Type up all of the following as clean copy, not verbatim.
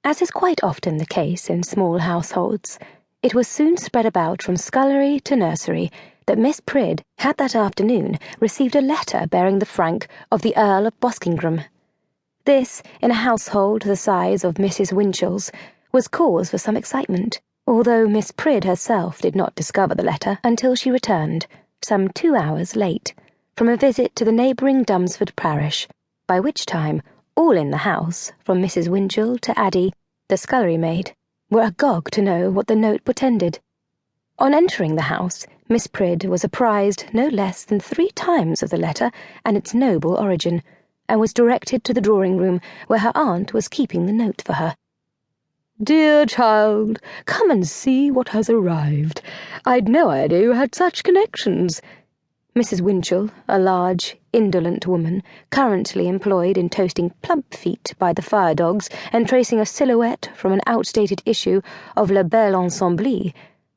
As is quite often the case in small households, it was soon spread about from scullery to nursery that Miss Pridd had that afternoon received a letter bearing the frank of the Earl of Boskingham. This, in a household the size of Mrs. Winchell's, was cause for some excitement, although Miss Pridd herself did not discover the letter until she returned, some 2 hours late, from a visit to the neighbouring Dumsford parish, by which time all in the house, from Mrs. Winchell to Addie, the scullery maid, were agog to know what the note portended. On entering the house, Miss Pridd was apprised no less than 3 times of the letter and its noble origin, and was directed to the drawing-room where her aunt was keeping the note for her. "Dear child, come and see what has arrived. I'd no idea you had such connections." Mrs. Winchell, a large, indolent woman, currently employed in toasting plump feet by the fire-dogs and tracing a silhouette from an outdated issue of La Belle Ensemble,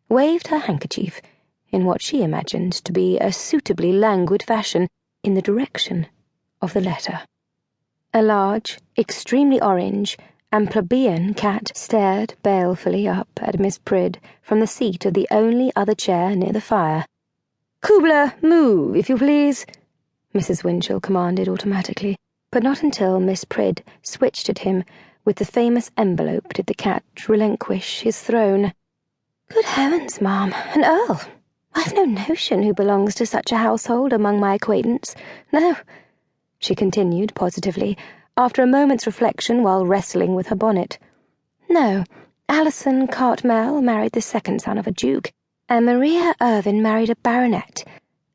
waved her handkerchief, in what she imagined to be a suitably languid fashion, in the direction of the letter. A large, extremely orange, and plebeian cat stared balefully up at Miss Pridd from the seat of the only other chair near the fire. "Kubler, move, if you please," Mrs. Winchell commanded automatically, but not until Miss Pridd switched at him with the famous envelope did the cat relinquish his throne. "Good heavens, ma'am, an earl! I've no notion who belongs to such a household among my acquaintance. No," she continued positively, after a moment's reflection while wrestling with her bonnet. "No, Alison Cartmel married the second son of a duke, and Maria Irvine married a baronet,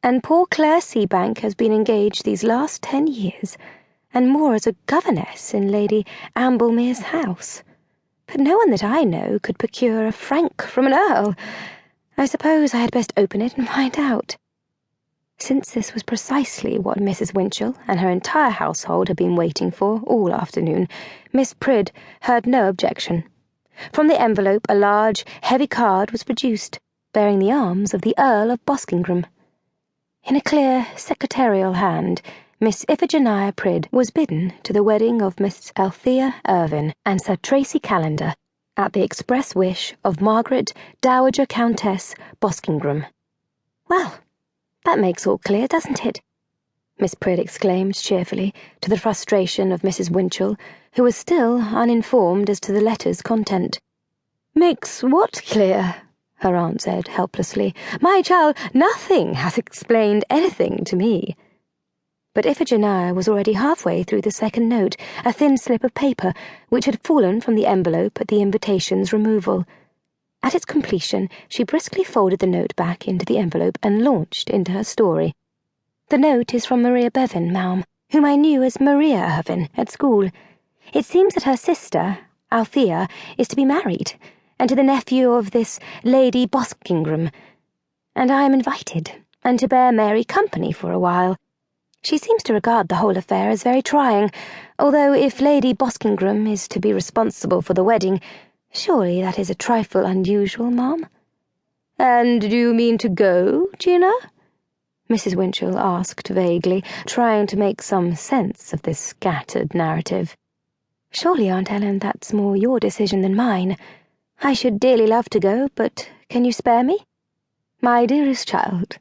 and poor Claire Seabank has been engaged these last 10 years, and more as a governess in Lady Amblemere's house. But no one that I know could procure a franc from an earl. I suppose I had best open it and find out." Since this was precisely what Mrs. Winchell and her entire household had been waiting for all afternoon, Miss Pridd heard no objection. From the envelope a large, heavy card was produced, bearing the arms of the Earl of Boskingham. In a clear, secretarial hand, Miss Iphigenia Pridd was bidden to the wedding of Miss Althea Irvine and Sir Tracy Callender, at the express wish of Margaret, Dowager Countess Boskingham. "Well, that makes all clear, doesn't it?" Miss Pridd exclaimed cheerfully, to the frustration of Mrs. Winchell, who was still uninformed as to the letter's content. "Makes what clear?" her aunt said helplessly. "My child, nothing has explained anything to me." But Iphigenia was already halfway through the second note, a thin slip of paper, which had fallen from the envelope at the invitation's removal. At its completion, she briskly folded the note back into the envelope and launched into her story. "The note is from Maria Bevan, ma'am, whom I knew as Maria Irvine at school. It seems that her sister, Althea, is to be married, and to the nephew of this Lady Boskingham, and I am invited, and to bear Mary company for a while. She seems to regard the whole affair as very trying, although if Lady Boskingham is to be responsible for the wedding, surely that is a trifle unusual, ma'am." "And do you mean to go, Gina?" Mrs. Winchell asked vaguely, trying to make some sense of this scattered narrative. "Surely, Aunt Ellen, that's more your decision than mine. I should dearly love to go, but can you spare me?" "My dearest child,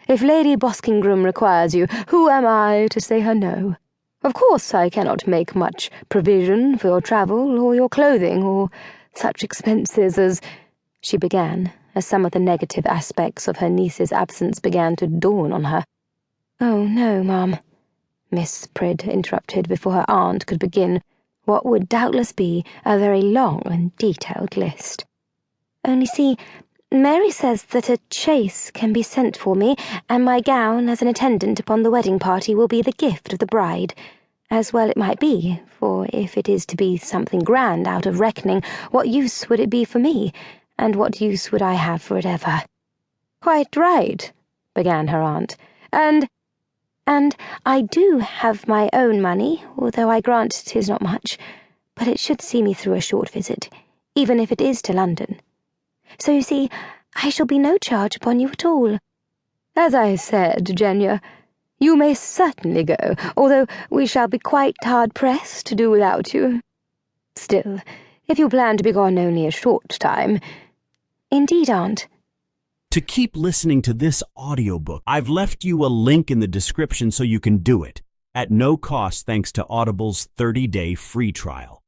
if Lady Boskingham requires you, who am I to say her no? Of course I cannot make much provision for your travel, or your clothing, or such expenses as—" she began, as some of the negative aspects of her niece's absence began to dawn on her. "Oh, no, ma'am," Miss Pridd interrupted before her aunt could begin what would doubtless be a very long and detailed list. "Only see, Mary says that a chaise can be sent for me, and my gown as an attendant upon the wedding party will be the gift of the bride, as well it might be, for if it is to be something grand out of reckoning, what use would it be for me, and what use would I have for it ever?" "Quite right," began her aunt, And I do have my own money, although I grant 'tis not much, but it should see me through a short visit, even if it is to London. So you see, I shall be no charge upon you at all." "As I said, Genya, you may certainly go, although we shall be quite hard-pressed to do without you. Still, if you plan to be gone only a short time. Indeed, Aunt. To keep listening to this audiobook, I've left you a link in the description so you can do it, at no cost thanks to Audible's 30-day free trial.